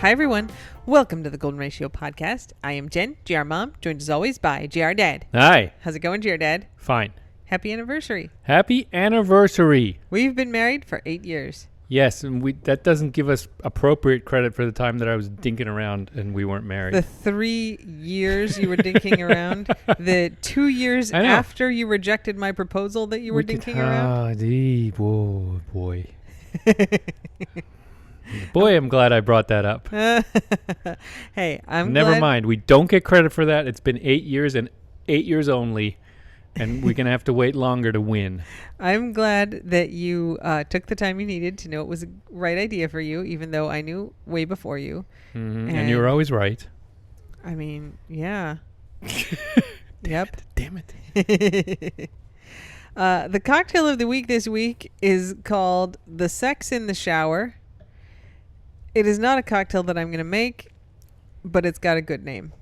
Hi, everyone. Welcome to the Golden Ratio Podcast. I am Jen, GR Mom, joined as always by GR Dad. Hi. How's it going, GR Dad? Fine. Happy anniversary. Happy anniversary. We've been married for 8 years. Yes, and that doesn't give us appropriate credit for the time that I was dinking around and we weren't married. The 3 years you were dinking around. The 2 years after you rejected my proposal that you were dinking around. Oh, boy. Boy, I'm glad I brought that up. Hey, Never mind. We don't get credit for that. It's been 8 years and 8 years only, and we're going to have to wait longer to win. I'm glad that you took the time you needed to know it was a right idea for you, even though I knew way before you. Mm-hmm. And you were always right. I mean, yeah. Yep. Damn it. The cocktail of the week this week is called The Sex in the Shower. It is not a cocktail that I'm going to make, but it's got a good name.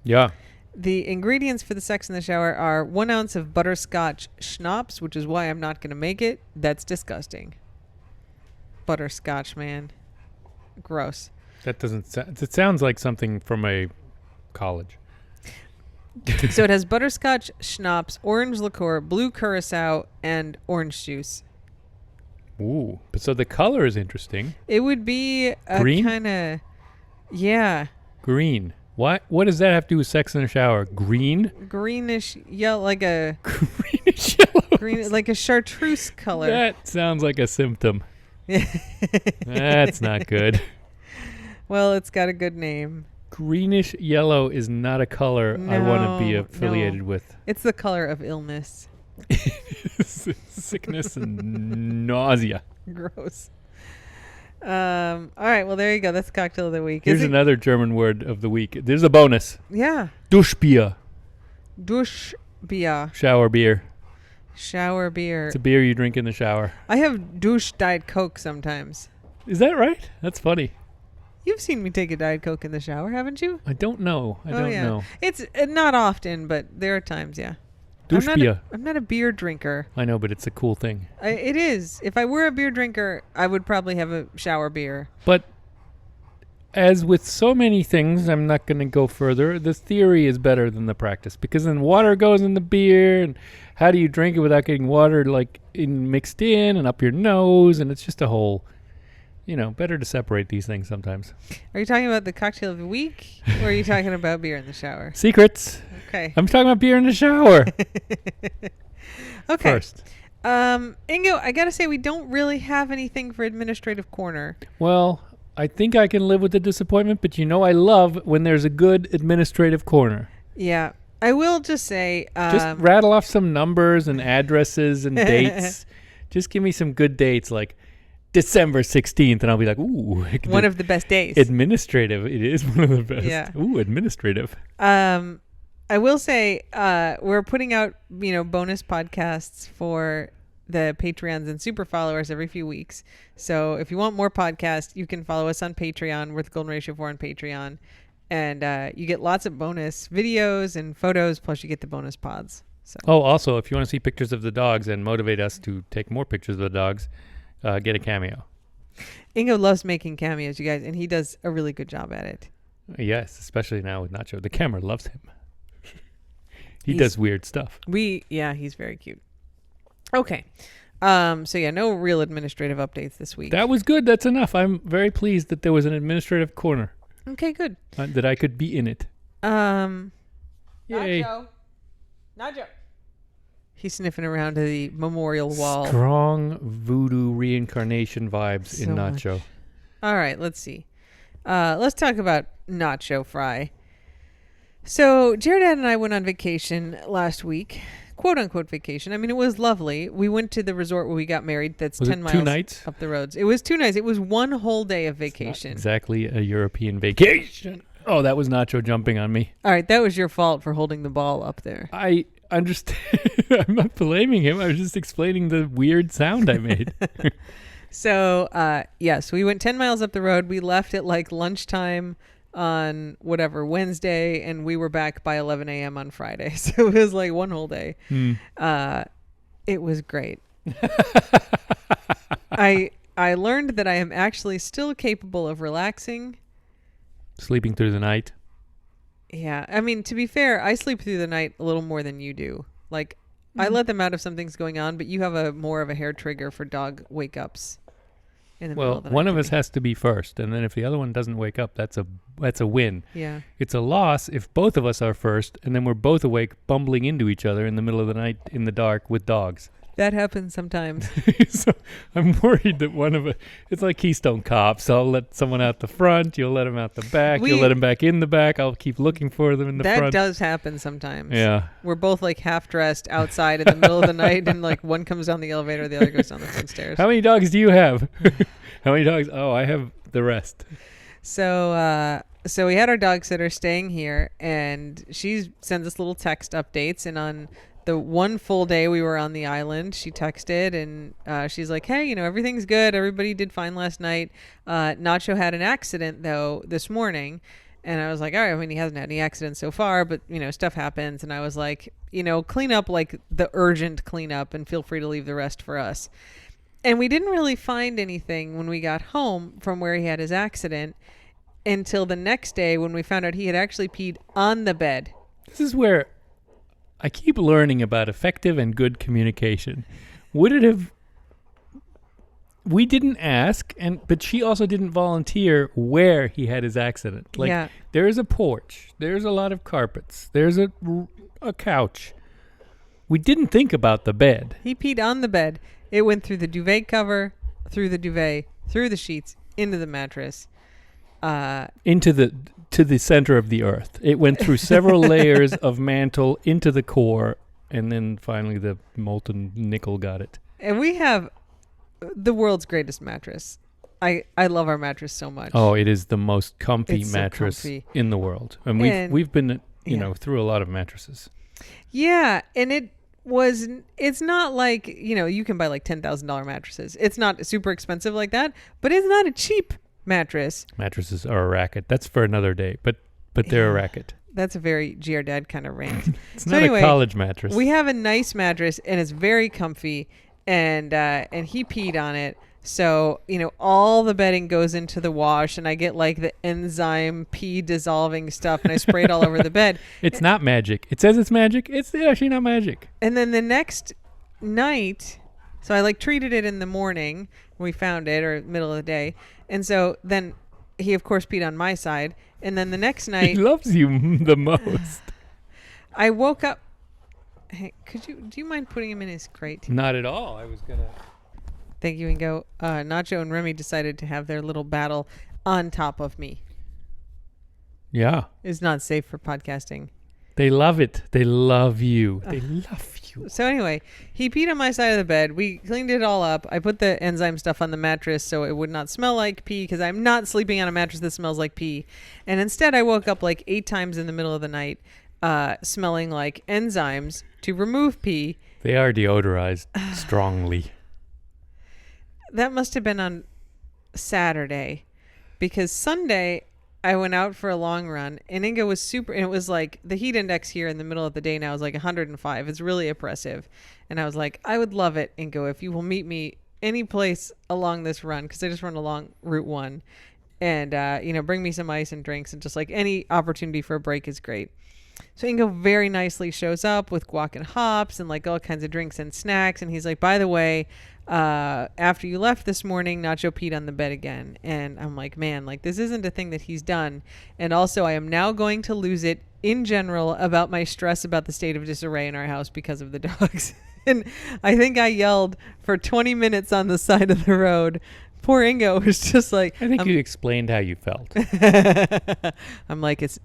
Yeah. The ingredients for the Sex in the Shower are 1 ounce of butterscotch schnapps, which is why I'm not going to make it. That's disgusting. Butterscotch, man. Gross. That doesn't it sounds like something from a college. So it has butterscotch schnapps, orange liqueur, blue curacao, and orange juice. Ooh. So the color is interesting. It would be a green? Kind of, yeah. Green. What does that have to do with Sex in the Shower? Green? Greenish yellow, like a greenish yellow. Green, like a chartreuse color. That sounds like a symptom. That's not good. Well, it's got a good name. Greenish yellow is not a color I want to be affiliated with. It's the color of illness. Sickness and nausea. Gross. All right, well, there you go. That's the cocktail of the week. Here's another German word of the week. There's a bonus. Yeah. Duschbier. Duschbier. Shower beer. Shower beer. It's a beer you drink in the shower. I have douche Diet Coke sometimes. Is that right? That's funny. You've seen me take a Diet Coke in the shower, haven't you? I don't know. I don't know. It's not often, but there are times, yeah. Duschbier. I'm not a beer drinker. I know, but it's a cool thing. It is. If I were a beer drinker, I would probably have a shower beer. But as with so many things, I'm not going to go further. The theory is better than the practice because then water goes in the beer, and how do you drink it without getting water mixed in and up your nose? And it's just a whole, better to separate these things sometimes. Are you talking about the cocktail of the week, or are you talking about beer in the shower? Secrets. Okay. I'm talking about beer in the shower. Okay. First. Ingo, I got to say, we don't really have anything for Administrative Corner. Well, I think I can live with the disappointment, but I love when there's a good administrative corner. Yeah. I will just say... just rattle off some numbers and addresses and dates. Just give me some good dates like December 16th, and I'll be like, ooh. One of the best days. Administrative. It is one of the best. Yeah. Ooh, administrative. I will say we're putting out, bonus podcasts for the Patreons and super followers every few weeks. So if you want more podcasts, you can follow us on Patreon. We're the Golden Ratio 4 on Patreon. And you get lots of bonus videos and photos, plus you get the bonus pods. So. Oh, also, if you want to see pictures of the dogs and motivate us to take more pictures of the dogs, get a cameo. Ingo loves making cameos, you guys, and he does a really good job at it. Yes, especially now with Nacho. The camera loves him. He does weird stuff. He's very cute. Okay. No real administrative updates this week. That was good. That's enough. I'm very pleased that there was an administrative corner. Okay, good. That I could be in it. Yay. Nacho. He's sniffing around to the memorial wall. Strong voodoo reincarnation vibes in Nacho. Much. All right, let's see. Let's talk about Nacho Fry. So Jared and I went on vacation last week, quote unquote vacation. I mean, it was lovely. We went to the resort where we got married. That's 10 miles 2 nights up the roads. It was 2 nights. It was 1 whole day of vacation. It's not exactly a European vacation. Oh, that was Nacho jumping on me. All right, that was your fault for holding the ball up there. I understand. I'm not blaming him. I was just explaining the weird sound I made. So, yes, we went 10 miles up the road. We left at lunchtime on Wednesday, and we were back by 11 a.m. on Friday. So it was 1 whole day. It was great. I learned that I am actually still capable of relaxing Sleeping through the night. Yeah. I mean, to be fair, I sleep through the night a little more than you do. Like, I let them out if something's going on, but you have a more of a hair trigger for dog wake ups in the middle of the night. One of us has to be first, and then if the other one doesn't wake up, that's a win. Yeah. It's a loss if both of us are first, and then we're both awake, bumbling into each other in the middle of the night in the dark with dogs. That happens sometimes. So I'm worried that one of us, it's like Keystone Cops. I'll let someone out the front. You'll let them out the back. You'll let them back in the back. I'll keep looking for them in the front. That does happen sometimes. Yeah. We're both like half dressed outside in the middle of the night, and like one comes down the elevator, the other goes down the front stairs. How many dogs do you have? How many dogs? Oh, I have the rest. So we had our dog sitter staying here, and she sends us little text updates, and on the one full day we were on the island, she texted and she's like, hey, everything's good. Everybody did fine last night. Nacho had an accident though this morning. And I was like, all right, I mean, he hasn't had any accidents so far, but stuff happens. And I was like, clean up like the urgent cleanup and feel free to leave the rest for us. And we didn't really find anything when we got home from where he had his accident until the next day when we found out he had actually peed on the bed. This is where I keep learning about effective and good communication. Would it have... We didn't ask, but she also didn't volunteer where he had his accident. Like, there's a porch. There's a lot of carpets. There's a couch. We didn't think about the bed. He peed on the bed. It went through the duvet cover, through the duvet, through the sheets, into the mattress. To the center of the earth. It went through several layers of mantle into the core, and then finally the molten nickel got it. And we have the world's greatest mattress. I love our mattress so much. Oh, it is the most comfy mattress in the world. And we've been through a lot of mattresses. Yeah, and it's not like, you can buy like $10,000 mattresses. It's not super expensive like that, but it's not a cheap mattress. Mattresses are a racket. That's for another day, but they're a racket. That's a very GR Dad kind of rant. It's not a college mattress. We have a nice mattress and it's very comfy, and he peed on it. So, all the bedding goes into the wash, and I get like the enzyme pee dissolving stuff, and I spray it all over the bed. It's not magic. It says it's magic. It's actually not magic. And then the next night, so I like treated it in the morning when we found it, or middle of the day. And so then he, of course, peed on my side. And then the next night... He loves you the most. I woke up... Hey, do you mind putting him in his crate? Not at all. I was going to... Thank you, Ingo. Nacho and Remy decided to have their little battle on top of me. Yeah. It's not safe for podcasting. They love it. They love you. They love you. So anyway, he peed on my side of the bed. We cleaned it all up. I put the enzyme stuff on the mattress so it would not smell like pee, because I'm not sleeping on a mattress that smells like pee. And instead, I woke up like 8 times in the middle of the night smelling like enzymes to remove pee. They are deodorized strongly. That must have been on Saturday, because Sunday I went out for a long run, and Ingo was super, and it was like the heat index here in the middle of the day now is like 105. It's really oppressive. And I was like, I would love it, Ingo, if you will meet me any place along this run, because I just run along Route 1, and, bring me some ice and drinks, and just like any opportunity for a break is great. So Ingo very nicely shows up with guac and hops and like all kinds of drinks and snacks. And he's like, by the way, after you left this morning, Nacho peed on the bed again. And I'm like, man, like this isn't a thing that he's done. And also I am now going to lose it in general about my stress about the state of disarray in our house because of the dogs. And I think I yelled for 20 minutes on the side of the road. Poor Ingo was just like... I think you explained how you felt. I'm like, it's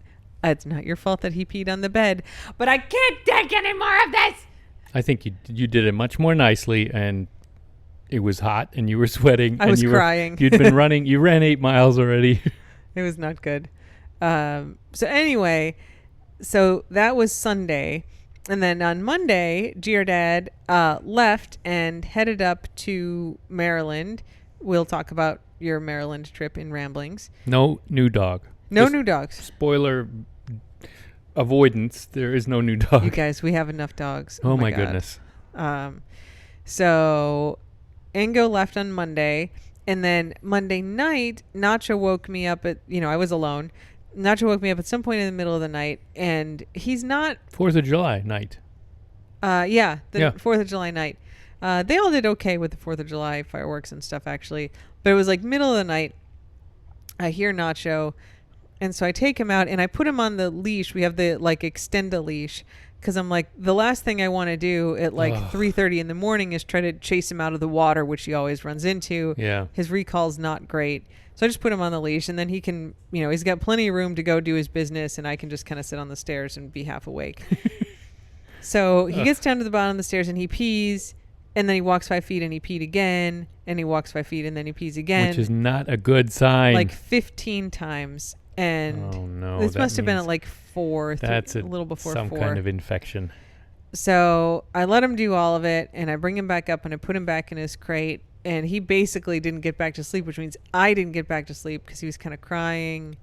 not your fault that he peed on the bed, but I can't take any more of this. I think you did it much more nicely, and it was hot, and you were sweating. I was crying. You'd been running. You ran 8 miles already. It was not good. So anyway, so that was Sunday. And then on Monday, GR Dad left and headed up to Maryland. We'll talk about your Maryland trip in Ramblings. No new dog. No new dogs. Spoiler avoidance. There is no new dog. You guys, we have enough dogs. Oh my goodness. So Ingo left on Monday, and then Monday night, Nacho woke me up at, I was alone. Nacho woke me up at some point in the middle of the night, and he's not. 4th of July night. Yeah, the 4th of July night. They all did okay with the 4th of July fireworks and stuff, actually. But it was like middle of the night. I hear Nacho, and so I take him out, and I put him on the leash. We have the, like, extend a leash, because I'm like, the last thing I want to do at, like, 3:30 in the morning is try to chase him out of the water, which he always runs into. Yeah. His recall's not great. So I just put him on the leash, and then he can, he's got plenty of room to go do his business, and I can just kind of sit on the stairs and be half awake. So he gets down to the bottom of the stairs, and he pees, and then he walks 5 feet, and he peed again, and he walks 5 feet, and then he pees again. Which is not a good sign. Like 15 times. And oh, no. This must have been at like 4. That's a little before 4. Some kind of infection. So I let him do all of it, and I bring him back up, and I put him back in his crate. And he basically didn't get back to sleep, which means I didn't get back to sleep because he was kind of crying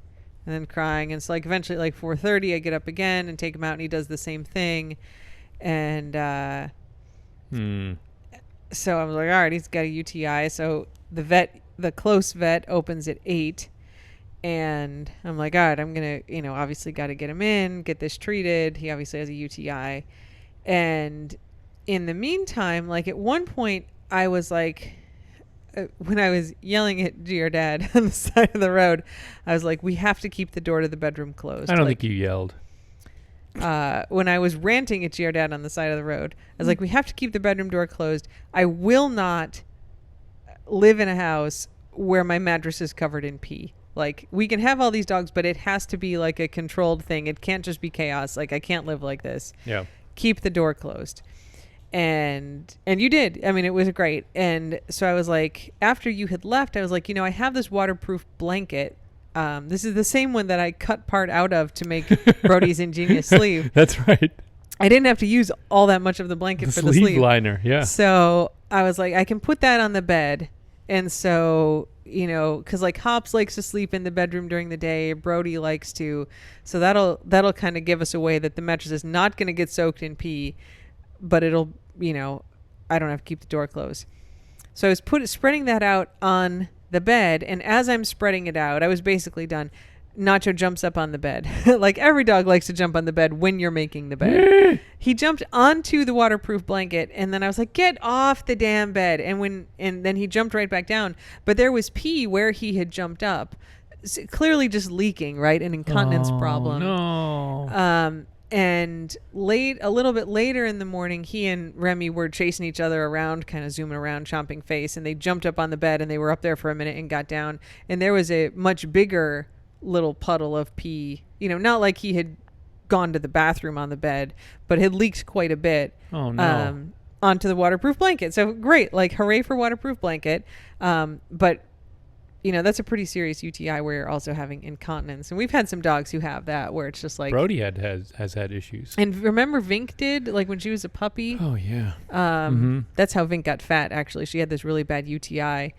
and then crying. And so, like, eventually, like 4:30, I get up again and take him out, and he does the same thing. And so I was like, all right, he's got a UTI. So the close vet opens at 8. And I'm like, all right, I'm going to, obviously got to get him in, get this treated. He obviously has a UTI. And in the meantime, like, at one point, I was like, when I was yelling at G or Dad on the side of the road, I was like, we have to keep the door to the bedroom closed. I don't think you yelled. When I was ranting at G or Dad on the side of the road, I was like, we have to keep the bedroom door closed. I will not live in a house where my mattress is covered in pee. Like, we can have all these dogs, but it has to be like a controlled thing. It can't just be chaos. Like, I can't live like this. Yeah. Keep the door closed. And you did. I mean, it was great. And so I was like, after you had left, I was like, I have this waterproof blanket. This is the same one that I cut part out of to make Brody's ingenious sleeve. That's right. I didn't have to use all that much of the blanket for the sleeve liner. Yeah. So I was like, I can put that on the bed. And so, because like Hops likes to sleep in the bedroom during the day, Brody likes to. So that'll kind of give us a way that the mattress is not going to get soaked in pee, but it'll, I don't have to keep the door closed. So I was spreading that out on the bed, and as I'm spreading it out, I was basically done. Nacho jumps up on the bed. Like every dog likes to jump on the bed when you're making the bed. He jumped onto the waterproof blanket, and then I was like, get off the damn bed. And then he jumped right back down. But there was pee where he had jumped up. Clearly just leaking, right? An incontinence problem. No. And a little bit later in the morning, he and Remy were chasing each other around, kind of zooming around, chomping face, and they jumped up on the bed, and they were up there for a minute and got down. And there was a much bigger little puddle of pee, not like he had gone to the bathroom on the bed, but had leaked quite a bit. Oh, no. Onto the waterproof blanket. So great, like hooray for waterproof blanket. But that's a pretty serious UTI where you're also having incontinence. And we've had some dogs who have that, where it's just like... Brody has had issues. And remember Vink did, like when she was a puppy? Oh, yeah. That's how Vink got fat, actually. She had this really bad UTI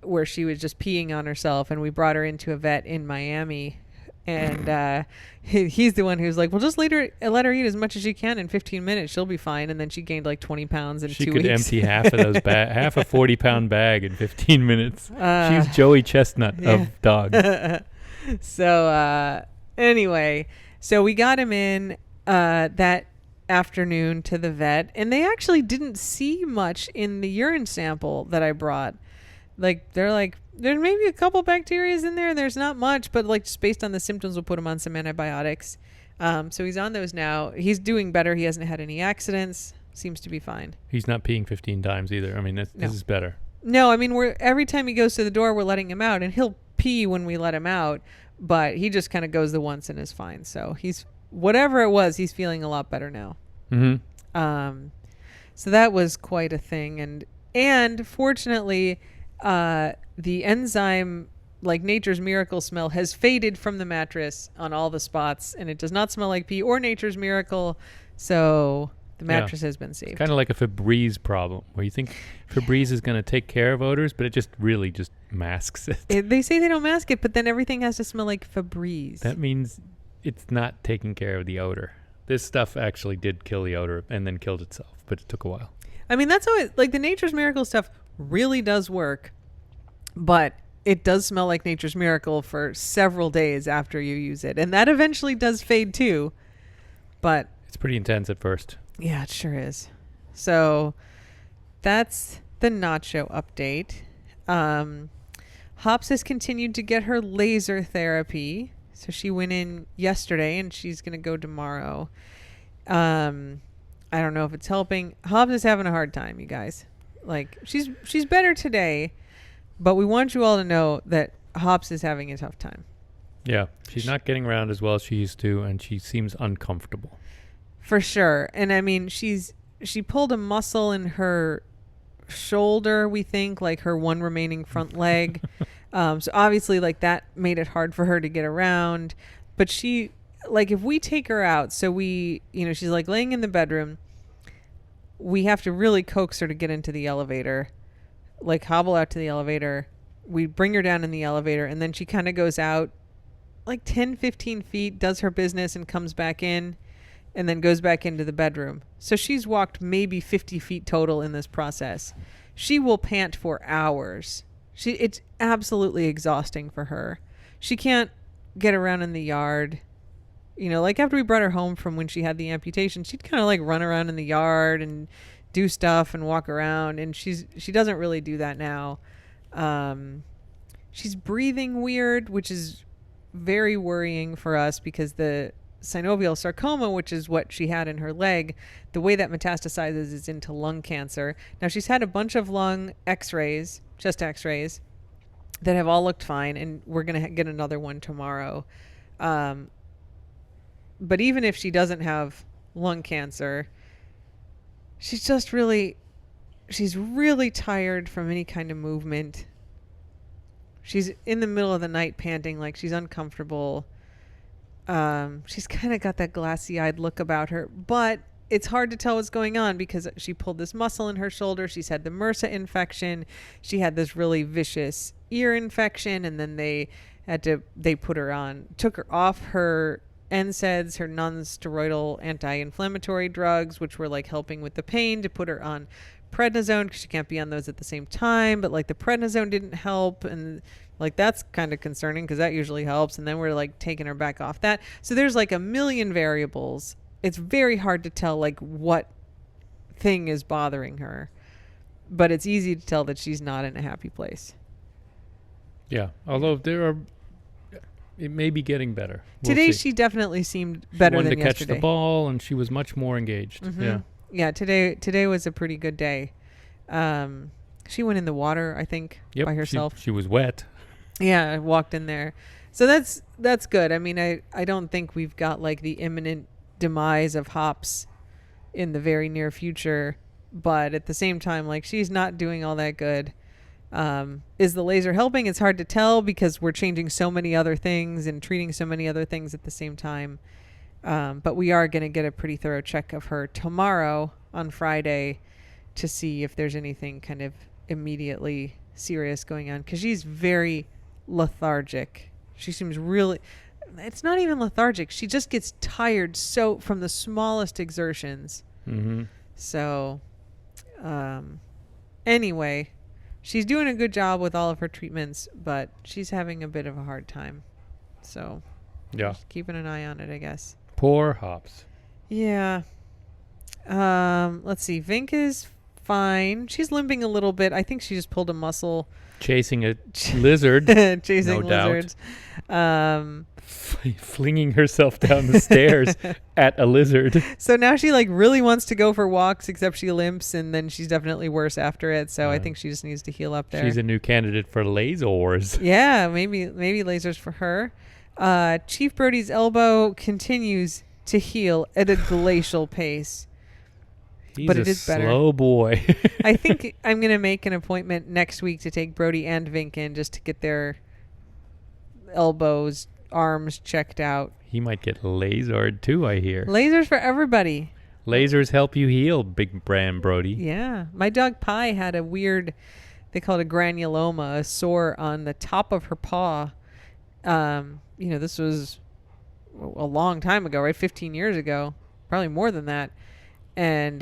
where she was just peeing on herself, and we brought her into a vet in Miami. And he's the one who's like, well, just let her eat as much as she can in 15 minutes. She'll be fine. And then she gained like 20 pounds in 2 weeks. She could empty half of those half a 40-pound bag in 15 minutes. She's Joey Chestnut of dogs. So anyway, so we got him in that afternoon to the vet, and they actually didn't see much in the urine sample that I brought. Like, they're like, there's maybe a couple bacteria in there. There's not much, but like just based on the symptoms, we'll put him on some antibiotics. So he's on those now. He's doing better. He hasn't had any accidents. Seems to be fine. He's not peeing 15 times either. I mean, this is better. No, I mean, every time he goes to the door, we're letting him out, and he'll pee when we let him out, but he just kind of goes the once and is fine. So he's, whatever it was, he's feeling a lot better now. Mm-hmm. So that was quite a thing. And fortunately, the enzyme, like Nature's Miracle smell, has faded from the mattress on all the spots, and it does not smell like pee or Nature's Miracle. So the mattress has been saved. It's kind of like a Febreze problem, where you think Febreze is going to take care of odors, but it just really just masks it. They say they don't mask it, but then everything has to smell like Febreze. That means it's not taking care of the odor. This stuff actually did kill the odor and then killed itself, but it took a while. I mean, that's how the Nature's Miracle stuff really does work, but it does smell like Nature's Miracle for several days after you use it. And that eventually does fade too. But It's pretty intense at first. yeah, it sure is. So that's the Nacho update. Hops has continued to get her laser therapy. So she went in yesterday and she's going to go tomorrow. I don't know if it's helping. Hobbs is having a hard time, you guys. Like she's better today, but we want you all to know that Hops is having a tough time. Yeah, she's not getting around as well as she used to, and she seems uncomfortable. For sure. And I mean, she pulled a muscle in her shoulder, we think, like her one remaining front leg. So obviously, like, that made it hard for her to get around. But she, like, if we take her out, so we, she's like laying in the bedroom, we have to really coax her to get into the elevator, like hobble out to the elevator. We bring her down in the elevator, and then she kind of goes out like 10, 15 feet, does her business, and comes back in, and then goes back into the bedroom. So she's walked maybe 50 feet total in this process. She will pant for hours. It's absolutely exhausting for her. She can't get around in the yard. Like after we brought her home from when she had the amputation, she'd kind of like run around in the yard and do stuff and walk around. And she doesn't really do that now. She's breathing weird, which is very worrying for us because the synovial sarcoma, which is what she had in her leg, the way that metastasizes is into lung cancer. Now she's had a bunch of lung x-rays, chest x-rays, that have all looked fine, and we're going to get another one tomorrow. But even if she doesn't have lung cancer, she's really tired from any kind of movement. She's in the middle of the night panting, like she's uncomfortable. She's kind of got that glassy-eyed look about her, but it's hard to tell what's going on because she pulled this muscle in her shoulder. She's had the MRSA infection. She had this really vicious ear infection, and then they took her off her NSAIDs, her non-steroidal anti-inflammatory drugs, which were like helping with the pain, to put her on prednisone because she can't be on those at the same time. But like the prednisone didn't help, and like that's kind of concerning because that usually helps. And then we're like taking her back off that. So there's like a million variables. It's very hard to tell like what thing is bothering her, but it's easy to tell that she's not in a happy place. Yeah, although it may be getting better. Today she definitely seemed better than yesterday. She wanted to catch the ball, and she was much more engaged. Mm-hmm. Yeah, today was a pretty good day. She went in the water, I think, by herself. She was wet. Yeah, I walked in there. So that's good. I mean, I don't think we've got like the imminent demise of Hops in the very near future, but at the same time, like, she's not doing all that good. Is the laser helping? It's hard to tell because we're changing so many other things and treating so many other things at the same time. But we are going to get a pretty thorough check of her tomorrow on Friday to see if there's anything kind of immediately serious going on, because she's very lethargic. She seems really... It's not even lethargic. She just gets tired from the smallest exertions. Mm-hmm. So, anyway, she's doing a good job with all of her treatments, but she's having a bit of a hard time. So, yeah, just keeping an eye on it, I guess. Poor Hops. Yeah. Let's see. Vink is fine. She's limping a little bit. I think she just pulled a muscle. Chasing a lizard. Chasing no lizards. Doubt. Flinging herself down the stairs at a lizard. So now she like really wants to go for walks, except she limps, and then she's definitely worse after it. So I think she just needs to heal up there. She's a new candidate for lasers. Yeah, maybe lasers for her. Chief Brody's elbow continues to heal at a glacial pace. But it is better. Slow boy. I think I'm going to make an appointment next week to take Brody and Vink in just to get their elbows, arms checked out. He might get lasered too, I hear. Lasers for everybody. Lasers help you heal, big brand Brody. Yeah. My dog Pi had a weird, they call it a granuloma, a sore on the top of her paw. This was a long time ago, right? 15 years ago. Probably more than that. And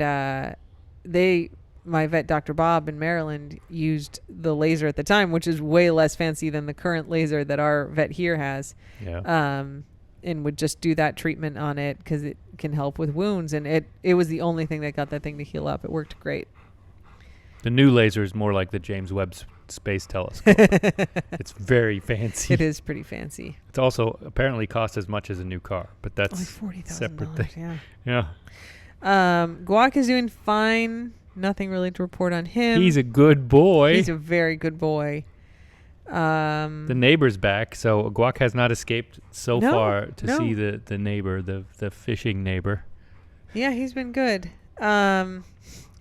they my vet, Dr. Bob in Maryland, used the laser at the time, which is way less fancy than the current laser that our vet here has. Yeah. And would just do that treatment on it because it can help with wounds. And it was the only thing that got that thing to heal up. It worked great. The new laser is more like the James Webb Space Telescope. It's very fancy. It is pretty fancy. It's also apparently cost as much as a new car, but that's like $40,000. a separate thing. Yeah. Yeah. Guac is doing fine. Nothing really to report on him. He's a good boy. He's a very good boy. The neighbor's back, so Guac has not escaped so far to see the neighbor, the fishing neighbor. Yeah, he's been good.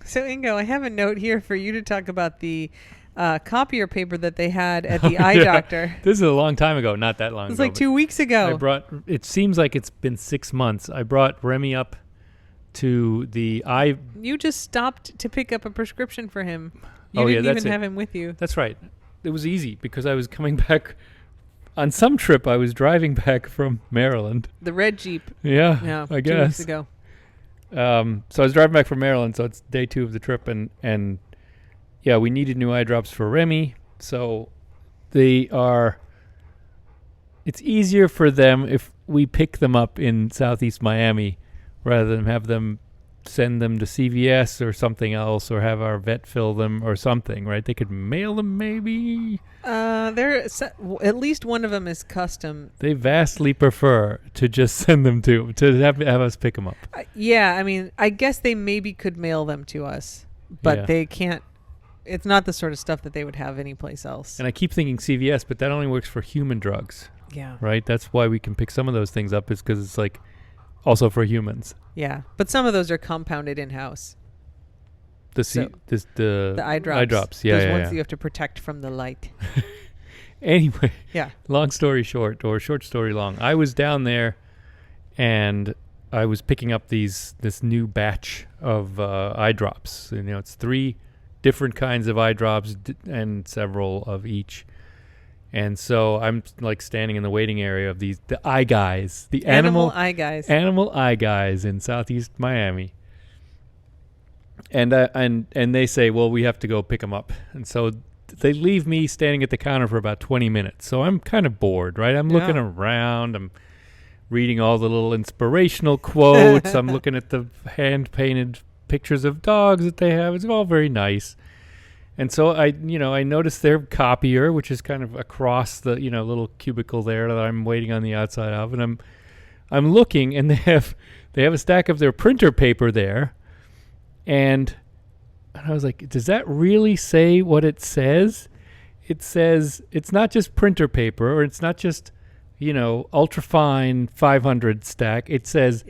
So Ingo, I have a note here for you to talk about the copier paper that they had at the eye doctor. This is a long time ago, not that long ago. It was like 2 weeks ago. It seems like it's been 6 months. I brought Remy up to the eye. You just stopped to pick up a prescription for him. You Oh, didn't yeah, even have him with you. That's right. It was easy because I was coming back on some trip. I was driving back from Maryland. The red Jeep. Yeah, I guess. 2 weeks ago. So I was driving back from Maryland, so it's day 2 of the trip, and yeah, we needed new eye drops for Remy. So it's easier for them if we pick them up in Southeast Miami rather than have them send them to CVS or something else, or have our vet fill them or something, right? They could mail them maybe. At least one of them is custom. They vastly prefer to just send them to have us pick them up. Yeah, I mean, I guess they maybe could mail them to us, but they can't. It's not the sort of stuff that they would have anyplace else. And I keep thinking CVS, but that only works for human drugs. Yeah. Right? That's why we can pick some of those things up, is because it's like also for humans. Yeah, but some of those are compounded in-house. The eye drops. Eye drops, yeah. Those ones that you have to protect from the light. Anyway, yeah. Long story short, or short story long, I was down there and I was picking up this new batch of eye drops. And, it's 3 different kinds of eye drops and several of each. And so I'm like standing in the waiting area of the eye guys, the animal eye guys in Southeast Miami. And they say, well, we have to go pick them up. And so they leave me standing at the counter for about 20 minutes. So I'm kind of bored, right? I'm looking around. I'm reading all the little inspirational quotes. I'm looking at the hand-painted pictures of dogs that they have. It's all very nice. And so I noticed their copier, which is kind of across the, little cubicle there that I'm waiting on the outside of. And I'm looking, and they have a stack of their printer paper there. And I was like, does that really say what it says? It says it's not just printer paper, or it's not just, ultrafine 500 stack. It says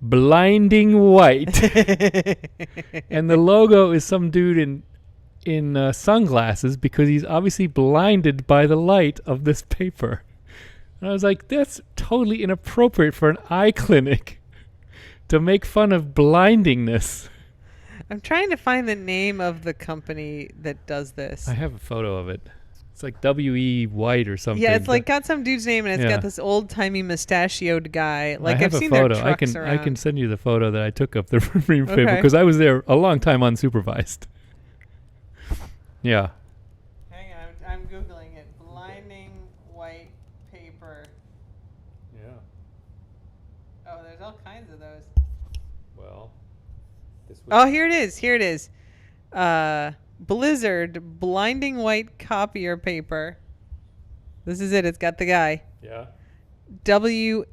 blinding white. And the logo is some dude in sunglasses, because he's obviously blinded by the light of this paper. And I was like, that's totally inappropriate for an eye clinic to make fun of blindingness. I'm trying to find the name of the company that does this. I have a photo of it. It's like W.E. White or something. Yeah, it's like got some dude's name, and it's got this old-timey mustachioed guy. Like, I've seen photo. their trucks around. I can send you the photo that I took of the review paper, because I was there a long time unsupervised. Yeah. Hang on, I'm Googling it. Blinding white paper. Yeah. Oh, there's all kinds of those. Well, here it is. Blizzard blinding white copier paper. This is it. It's got the guy. Yeah. WB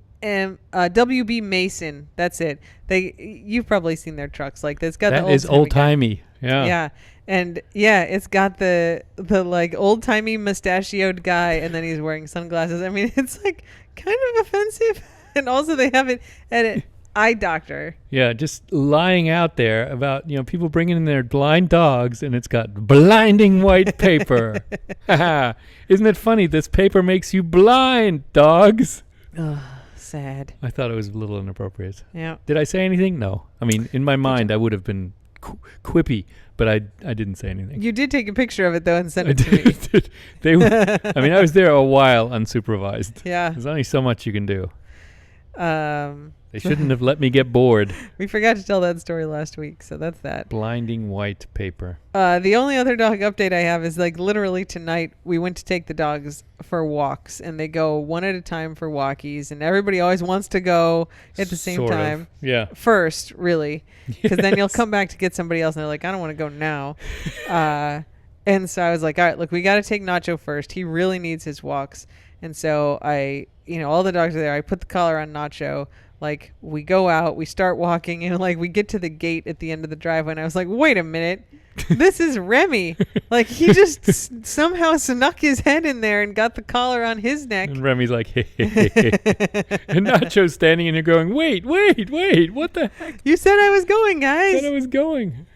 Mason. That's it. You've probably seen their trucks. Like, it's got that is old timey. Yeah. Yeah. And it's got the like old timey mustachioed guy, and then he's wearing sunglasses. I mean, it's like kind of offensive. And also they have it at an eye doctor. Yeah, just lying out there about, people bringing in their blind dogs, and it's got blinding white paper. Isn't it funny? This paper makes you blind, dogs. Oh, sad. I thought it was a little inappropriate. Yeah. Did I say anything? No. I mean, in my mind, I would have been quippy, but I didn't say anything. You did take a picture of it, though, and send it to me. I was there a while unsupervised. Yeah. There's only so much you can do. They shouldn't have let me get bored. We forgot to tell that story last week, so that's that. Blinding white paper. The only other dog update I have is like literally tonight we went to take the dogs for walks, and they go one at a time for walkies, and everybody always wants to go at the same time. Yeah. First, really, because then you'll Yes. come back to get somebody else, and they're like, I don't want to go now. And so I was like, all right, look, we got to take Nacho first. He really needs his walks. And so all the dogs are there. I put the collar on Nacho. Like, we go out, we start walking, and like we get to the gate at the end of the driveway, and I was like, wait a minute, this is Remy. Like, he just somehow snuck his head in there and got the collar on his neck. And Remy's like, hey, hey, hey, hey. And Nacho's standing in there going, wait, what the heck? You said I was going, I guys. said I was going.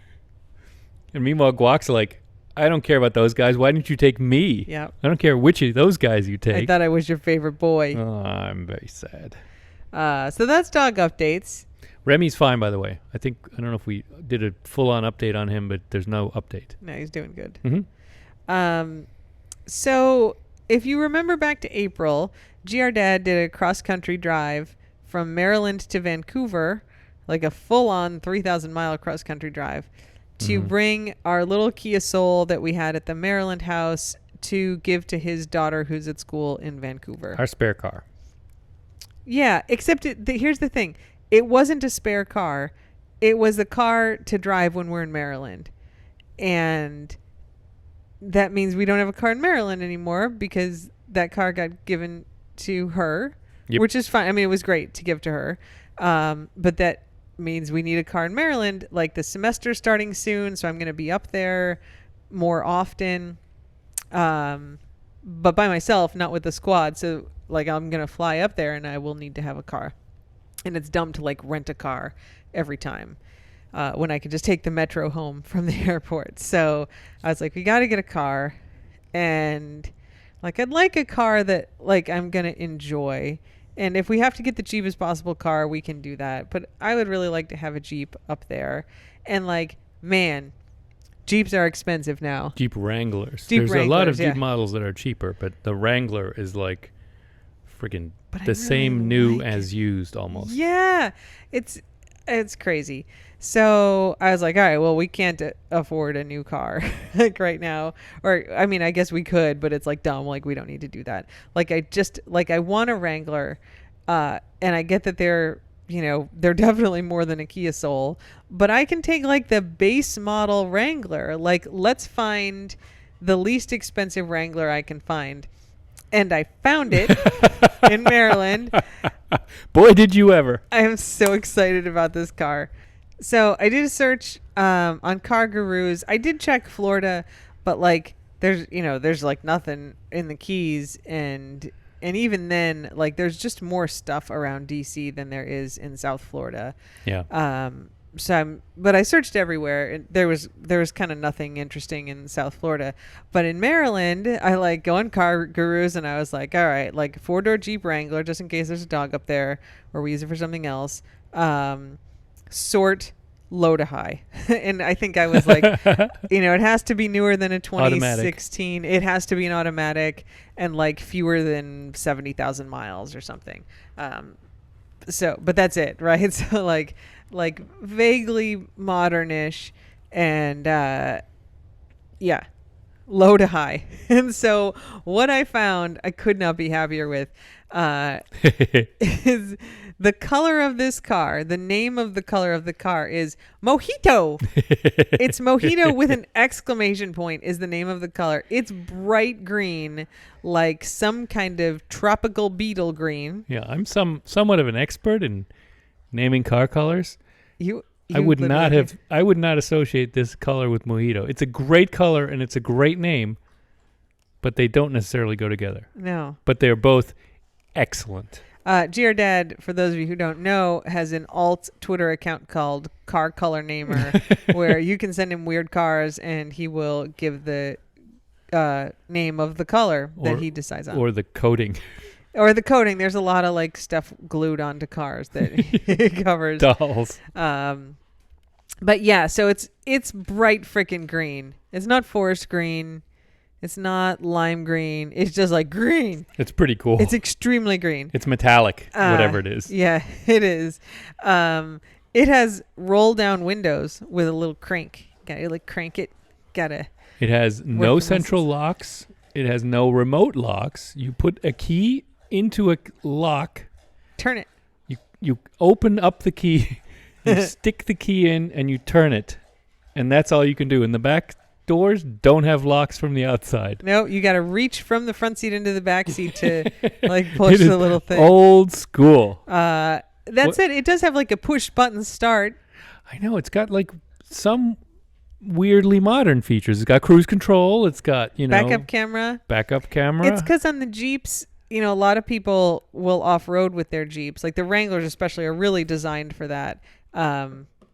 And meanwhile, Guac's like, I don't care about those guys. Why didn't you take me? Yeah. I don't care which of those guys you I take. thought I was your favorite boy. Oh, I'm very sad. So that's dog updates. Remy's fine, by the way. I don't know if we did a full-on update on him, but there's no update. No, he's doing good. Mm-hmm. So if you remember back to April, GR Dad did a cross-country drive from Maryland to Vancouver, like a full-on 3,000-mile cross-country drive, to bring our little Kia Soul that we had at the Maryland house to give to his daughter who's at school in Vancouver. Our spare car. Yeah, except here's the thing. It wasn't a spare car. It was a car to drive when we're in Maryland. And that means we don't have a car in Maryland anymore because that car got given to her, which is fine. I mean, it was great to give to her. But that means we need a car in Maryland. Like, the semester's starting soon, so I'm going to be up there more often. But by myself, not with the squad. So, like, I'm going to fly up there and I will need to have a car. And it's dumb to, like, rent a car every time when I could just take the metro home from the airport. So I was like, we got to get a car. And, like, I'd like a car that, like, I'm going to enjoy. And if we have to get the cheapest possible car, we can do that. But I would really like to have a Jeep up there. And, like, man, Jeeps are expensive now. Jeep Wranglers. There's a lot of Jeep models that are cheaper, but the Wrangler is like friggin' the same new as used almost. Yeah, it's crazy. So I was like, all right, well, we can't afford a new car like right now. Or, I mean, I guess we could, but it's like dumb. Like, we don't need to do that. Like, I want a Wrangler. And I get that they're definitely more than a Kia Soul, but I can take like the base model Wrangler. Like, let's find the least expensive Wrangler I can find. And I found it in Maryland. Boy, did you ever. I am so excited about this car. So I did a search on Car Gurus. I did check Florida, but like there's like nothing in the Keys, and even then, like, there's just more stuff around DC than there is in South Florida. Yeah. But I searched everywhere, and there was kind of nothing interesting in South Florida. But in Maryland, I like go on Car Gurus, and I was like, all right, like 4-door Jeep Wrangler, just in case there's a dog up there, or we use it for something else. Sort low to high. And I think I was like, it has to be newer than a 2016. Automatic. It has to be an automatic and like fewer than 70,000 miles or something. But that's it, right? So like vaguely modernish and low to high. And so what I found I could not be happier with is the color of this car. The name of the color of the car is Mojito. It's Mojito with an exclamation point is the name of the color. It's bright green, like some kind of tropical beetle green. Yeah, I'm somewhat of an expert in naming car colors. I would not associate this color with Mojito. It's a great color and it's a great name, but they don't necessarily go together. No. But they're both excellent. GR Dad, for those of you who don't know, has an alt Twitter account called Car Color Namer, where you can send him weird cars and he will give the name of the color that he decides on. Or the coating. Or the coating. There's a lot of like stuff glued onto cars that he covers. Dolls. But yeah, so it's bright freaking green. It's not forest green. It's not lime green. It's just like green. It's pretty cool. It's extremely green. It's metallic, whatever it is. Yeah, it is. It has roll down windows with a little crank. Gotta like crank it. It has no central locks. It has no remote locks. You put a key into a lock. Turn it. You open up the key. You stick the key in and you turn it. And that's all you can do. And the back doors don't have locks from the outside. No, you got to reach from the front seat into the back seat to like push the little thing. Old school. That said, it does have like a push button start. I know. It's got like some weirdly modern features. It's got cruise control. It's got, backup camera. It's because on the Jeeps, a lot of people will off-road with their Jeeps. Like the Wranglers especially are really designed for that.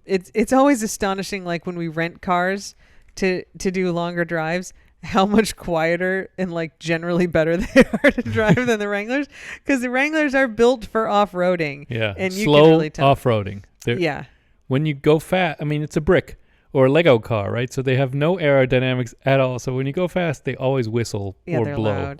It's always astonishing, like when we rent cars to do longer drives, how much quieter and like generally better they are to drive than the Wranglers, because the Wranglers are built for off-roading. Yeah, and you slow can really tell. off-roading. Yeah. When you go fast, it's a brick or a Lego car, right? So they have no aerodynamics at all. So when you go fast, they always whistle or they're blow.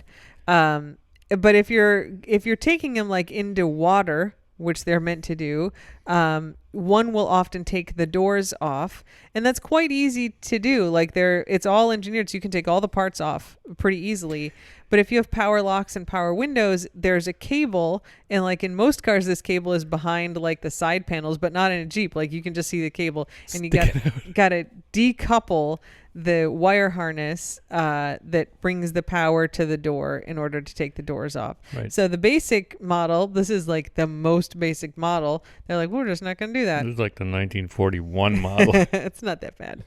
Loud. But if you're taking them like into water, which they're meant to do, one will often take the doors off, and that's quite easy to do. Like it's all engineered, so you can take all the parts off pretty easily. But if you have power locks and power windows, there's a cable, and like in most cars, this cable is behind like the side panels, but not in a Jeep. Like you can just see the cable, and you got to decouple the wire harness that brings the power to the door in order to take the doors off. Right. So So the basic model, this is like the most basic model. They're like, we're just not going to do that. This is like the 1941 model. It's not that bad.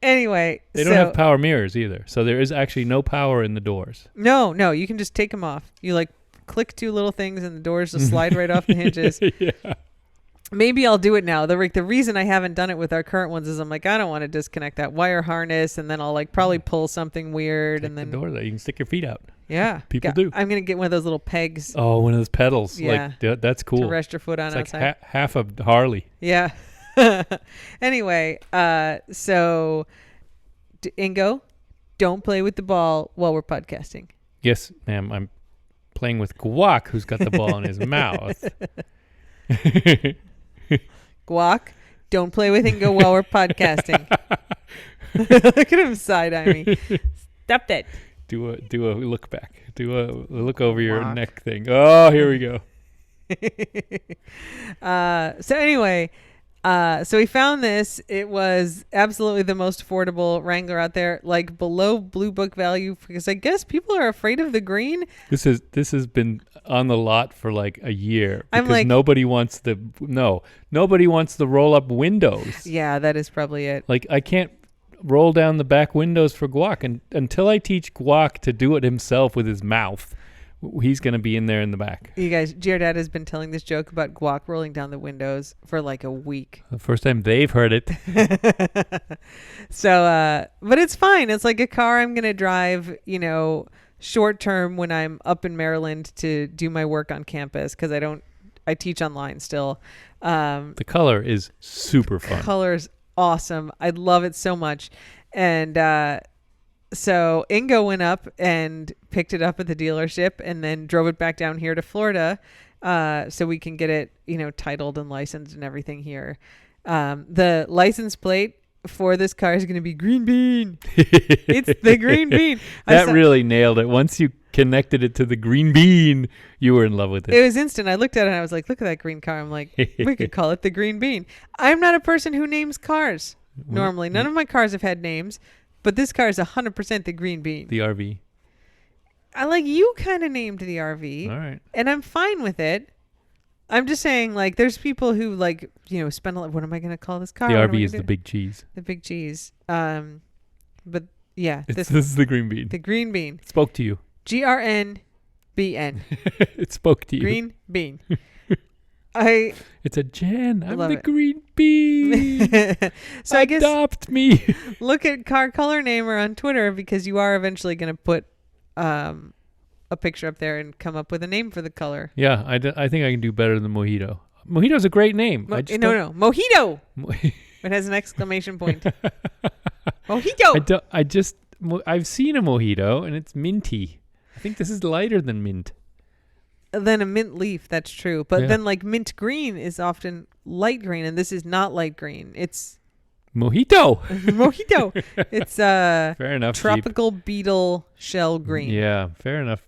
Anyway. They don't have power mirrors either. So there is actually no power in the doors. No, you can just take them off. You like click two little things and the doors just slide right off the hinges. Yeah. Maybe I'll do it now. The reason I haven't done it with our current ones is I'm like, I don't want to disconnect that wire harness, and then I'll like probably pull something weird. Take and then the door that you can stick your feet out. Yeah. People do. I'm going to get one of those little pegs. Oh, one of those pedals. Yeah. Like that's cool. To rest your foot on it's outside. like half a Harley. Yeah. Anyway, so Ingo, don't play with the ball while we're podcasting. Yes, ma'am. I'm playing with Guac, who's got the ball in his mouth. Guac, don't play with Ingo while we're podcasting. Look at him side-eyeing me. Stop that. Do a look back. Do a look over your neck thing. Oh, here we go. So anyway, so we found this. It was absolutely the most affordable Wrangler out there, like below blue book value, because I guess people are afraid of the green. This has been on the lot for like a year because like, nobody wants the roll up windows. Yeah, that is probably it. Like I can't roll down the back windows for Guac, and until I teach Guac to do it himself with his mouth, he's going to be in there in the back. You guys, Jared has been telling this joke about Guac rolling down the windows for like a week. The first time they've heard it. So, but it's fine. It's like a car I'm going to drive, short term when I'm up in Maryland to do my work on campus, because I teach online still. The color is super fun. Color's awesome. I love it so much. And so Ingo went up and picked it up at the dealership and then drove it back down here to Florida so we can get it, titled and licensed and everything here. The license plate for this car is going to be green bean. It's the green bean. That really nailed it. Once you connected it to the green bean, you were in love with it. It was instant. I looked at it and I was like, look at that green car. I'm like, we could call it the green bean. I'm not a person who names cars normally. None of my cars have had names, but this car is 100% the green bean. The RV. You kind of named the RV. All right. And I'm fine with it. I'm just saying, there's people who, spend a lot. What am I going to call this car? The RV is the big cheese. The big cheese. But, yeah. This is the green bean. The green bean. It spoke to you. GRNBN. It spoke to you. Green bean. It's a Jen. I'm the it. green bean. So I guess adopt me. Look at Car Color Namer on Twitter, because you are eventually going to put a picture up there and come up with a name for the color. Yeah, I think I can do better than Mojito. Mojito's a great name. No, Mojito. It has an exclamation point. Mojito. I've seen a mojito, and it's minty. I think this is lighter than mint. Then a mint leaf, that's true. But Yeah. then like mint green is often light green, and this is not light green. It's Mojito. mojito. It's Fair enough, Jeep. tropical beetle shell green. Yeah, fair enough,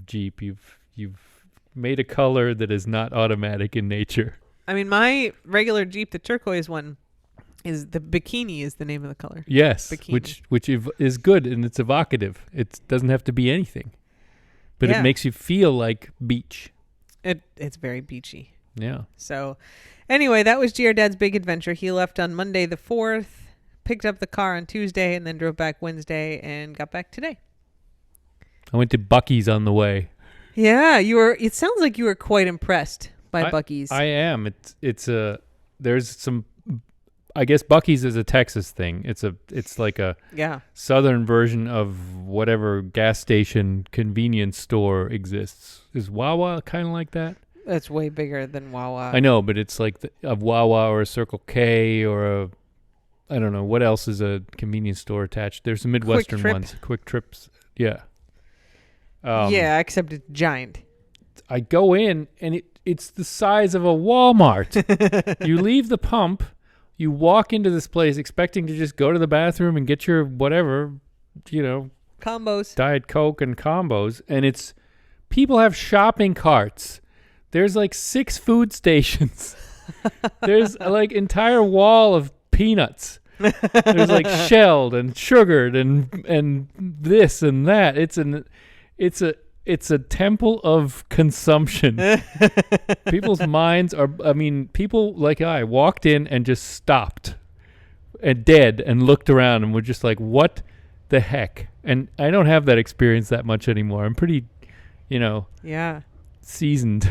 Jeep. You've made a color that is not automatic in nature. I mean, my regular Jeep, the turquoise one, is the bikini is the name of the color. Yes, Bikini. which is good, and it's evocative. It doesn't have to be anything, but Yeah. it makes you feel like beach. It's very beachy. Yeah. So anyway, that was GR Dad's big adventure. He left on Monday the 4th, picked up the car on Tuesday, and then drove back Wednesday and got back today. I went to Buc-ees on the way. Yeah, it sounds like you were quite impressed by Buc-ees. I am. There's some. I guess Buc-ees is a Texas thing. It's like a southern version of whatever gas station convenience store exists. Is Wawa kind of like that? That's way bigger than Wawa. I know, but it's like a Wawa or a Circle K or I don't know what else is a convenience store attached. There's some Midwestern Quick Trip. ones, Quick Trips. Yeah. Yeah, except it's giant. I go in and it's the size of a Walmart. You leave the pump, you walk into this place expecting to just go to the bathroom and get your whatever, Combos. Diet Coke and combos, and it's people have shopping carts. There's like 6 food stations. There's like entire wall of peanuts. There's like shelled and sugared and this and that. It's a temple of consumption. People's minds are, people like I walked in and just stopped and dead and looked around and were just like, what the heck? And I don't have that experience that much anymore. I'm pretty, seasoned.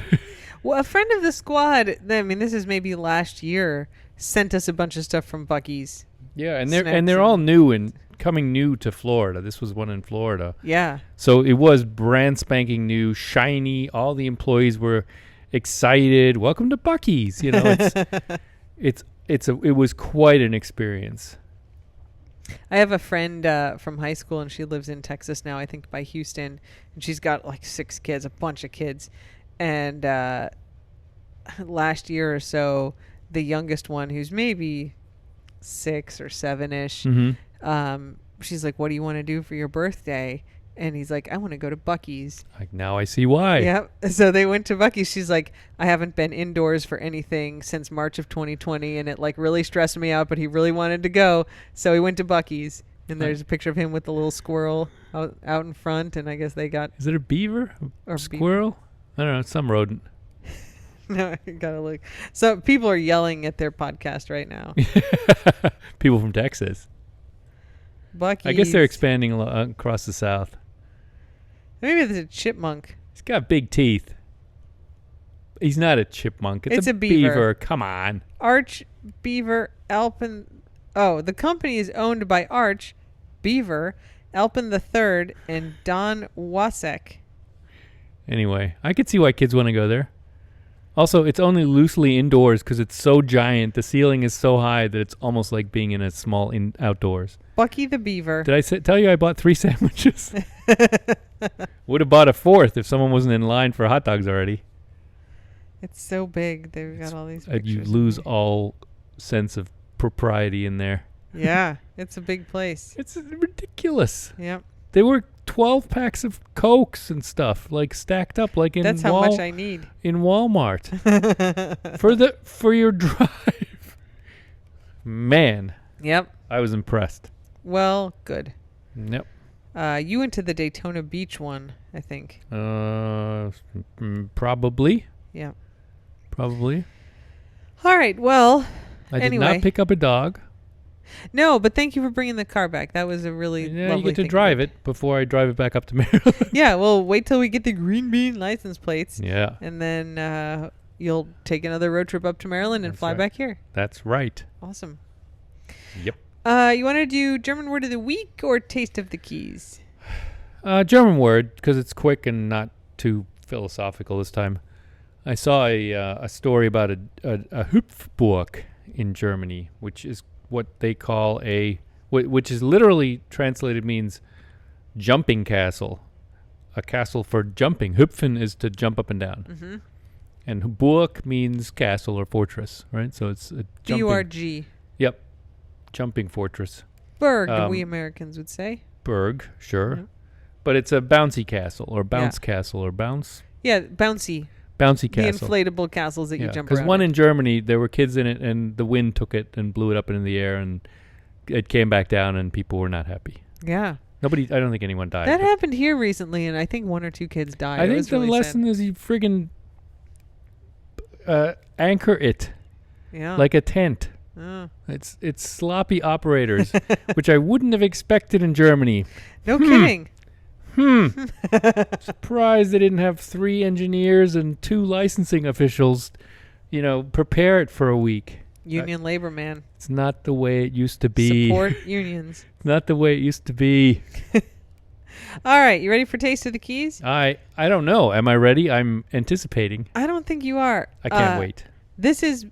Well, a friend of the squad, this is maybe last year, sent us a bunch of stuff from Buc-ees. Yeah, and they're all new and coming new to Florida. This was one in Florida. Yeah. So it was brand spanking new, shiny. All the employees were excited. Welcome to Buc-ees. It was quite an experience. I have a friend from high school, and she lives in Texas now, I think by Houston, and she's got like 6 kids, a bunch of kids. And last year or so, the youngest one, who's maybe 6 or 7-ish, she's like, what do you want to do for your birthday? And he's like, I want to go to Buc-ees. Like, now I see why. Yep. So they went to Buc-ees. She's like, I haven't been indoors for anything since March of 2020, and it like really stressed me out, but he really wanted to go. So he went to Buc-ees. And there's a picture of him with the little squirrel out in front, and I guess they got... Is it a beaver? Or squirrel? I don't know. It's some rodent. No, I gotta look. So people are yelling at their podcast right now. People from Texas. Buc-ees. I guess they're expanding across the South. Maybe there's a chipmunk. He's got big teeth. He's not a chipmunk. It's a beaver. Come on. Arch Beaver Alpin. Oh, the company is owned by Arch Beaver, Alpin III, and Don Wasek. Anyway, I could see why kids want to go there. Also, it's only loosely indoors because it's so giant. The ceiling is so high that it's almost like being in a small outdoors. Bucky the Beaver. Did I tell you I bought 3 sandwiches? Would have bought a 4th if someone wasn't in line for hot dogs already. It's so big. They've got all these pictures. You lose all sense of propriety in there. Yeah, it's a big place. It's ridiculous. Yep. They were 12 packs of Cokes and stuff, like stacked up, like in That's how much I need in Walmart for your drive. Man. Yep. I was impressed. Well, good. Yep. You went to the Daytona Beach one, I think. Probably. Yeah. Probably. All right. Well, I did not pick up a dog. No, but thank you for bringing the car back. That was a really lovely you get to thing drive it before I drive it back up to Maryland. Yeah, well, wait till we get the green bean license plates. Yeah. And then you'll take another road trip up to Maryland and fly back here. That's right. Awesome. Yep. You want to do German word of the week or taste of the keys? German word, because it's quick and not too philosophical this time. I saw a story about a Hüpfburg in Germany, which is what they call a which is literally translated means jumping castle, a castle for jumping. Hüpfen is to jump up and down. Mm-hmm. And Burg means castle or fortress, right? So it's a jumping. B-U-R-G. Yep. Jumping fortress. Burg, we Americans would say. Burg, sure. Yeah. But it's a bouncy castle or bounce castle or bounce. Yeah, bouncy. Bouncy castle. The inflatable castles that you jump around. Because one in Germany, there were kids in it and the wind took it and blew it up into the air and it came back down and people were not happy. Yeah. I don't think anyone died. That happened here recently and I think 1 or 2 kids died. I think the lesson is you friggin' anchor it like a tent. Oh. It's sloppy operators, which I wouldn't have expected in Germany. No kidding. Surprised they didn't have 3 engineers and 2 licensing officials, prepare it for a week. Union labor, man. It's not the way it used to be. Support unions. It's not the way it used to be. All right, you ready for Taste of the Keys? I don't know. Am I ready? I'm anticipating. I don't think you are. I can't wait. This is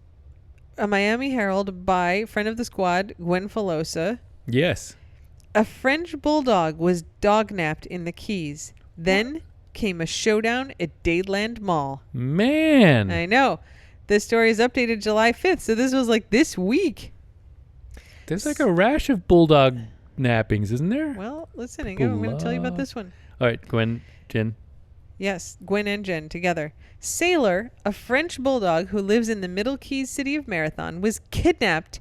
a Miami Herald by friend of the squad, Gwen Filosa. Yes. A French bulldog was dognapped in the Keys. Then came a showdown at Dadeland Mall. Man. I know. This story is updated July 5th, so this was like this week. There's like a rash of bulldog nappings, isn't there? Well, listen, I'm going to tell you about this one. All right, Gwen, Jen. Yes, Gwen and Jen together. Sailor, a French bulldog who lives in the Middle Keys city of Marathon, was kidnapped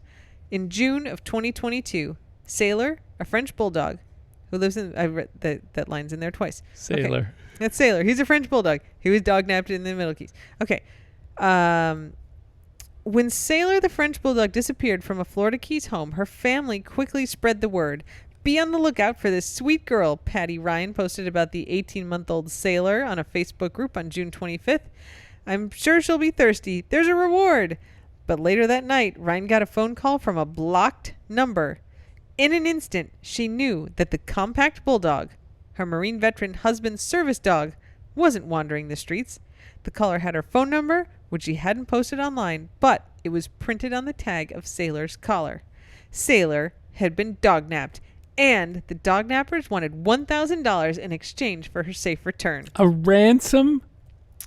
in June of 2022. Sailor, a French bulldog who lives in... I read that line's in there twice. Sailor. Okay. That's Sailor. He's a French bulldog. He was dognapped in the Middle Keys. Okay. When Sailor the French bulldog disappeared from a Florida Keys home, her family quickly spread the word. Be on the lookout for this sweet girl, Patty Ryan posted about the 18-month-old Sailor on a Facebook group on June 25th. I'm sure she'll be thirsty. There's a reward. But later that night, Ryan got a phone call from a blocked number. In an instant, she knew that the compact bulldog, her Marine veteran husband's service dog, wasn't wandering the streets. The caller had her phone number, which she hadn't posted online, but it was printed on the tag of Sailor's collar. Sailor had been dognapped, and the dognappers wanted $1,000 in exchange for her safe return. A ransom?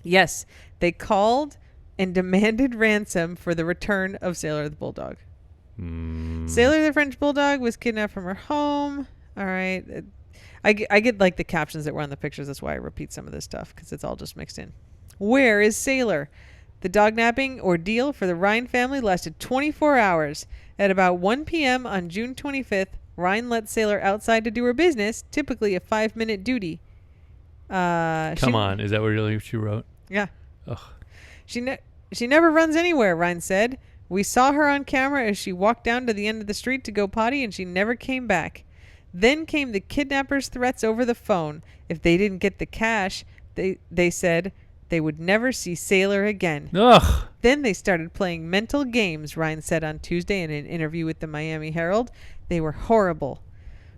Yes, they called and demanded ransom for the return of Sailor the bulldog. Sailor the French bulldog was kidnapped from her home. All right. I get like the captions that were on the pictures. That's why I repeat some of this stuff, because it's all just mixed in. Where is Sailor? The dognapping ordeal for the Ryan family lasted 24 hours. At about 1 p.m. on June 25th, Ryan let Sailor outside to do her business, typically a 5-minute duty. Come on. Is that what really she wrote? Yeah. Ugh. She never runs anywhere, Ryan said. We saw her on camera as she walked down to the end of the street to go potty, and she never came back. Then came the kidnappers' threats over the phone. If they didn't get the cash, they said they would never see Sailor again. Ugh. Then they started playing mental games, Ryan said on Tuesday in an interview with the Miami Herald. They were horrible.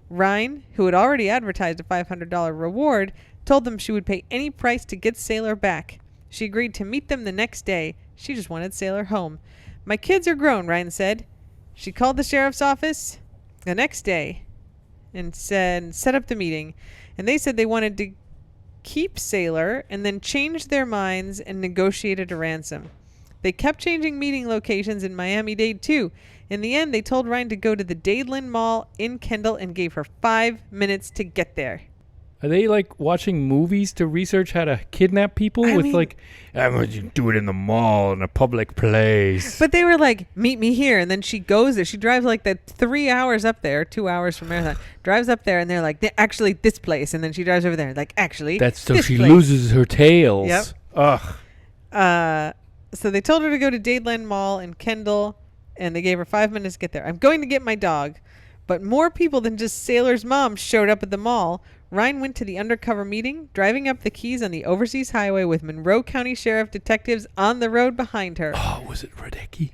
Ryan, who had already advertised a $500 reward, told them she would pay any price to get Sailor back. She agreed to meet them the next day. She just wanted Sailor home. My kids are grown, Ryan said. She called the sheriff's office the next day and set up the meeting. And they said they wanted to keep Sailor and then changed their minds and negotiated a ransom. They kept changing meeting locations in Miami-Dade too. In the end, they told Ryan to go to the Dadeland Mall in Kendall and gave her 5 minutes to get there. Are they like watching movies to research how to kidnap people? I'm going to do it in the mall in a public place. But they were like, meet me here. And then she goes there. She drives like that 3 hours up there, 2 hours from Marathon. Drives up there and they're like, actually this place. And then she drives over there like, actually that's so this she place. loses her tails. Yep. Ugh. So they told her to go to Dadeland Mall in Kendall and they gave her 5 minutes to get there. I'm going to get my dog. But more people than just Sailor's mom showed up at the mall. Ryan went to the undercover meeting, driving up the Keys on the overseas highway with Monroe County Sheriff detectives on the road behind her. Oh, was it Radecki?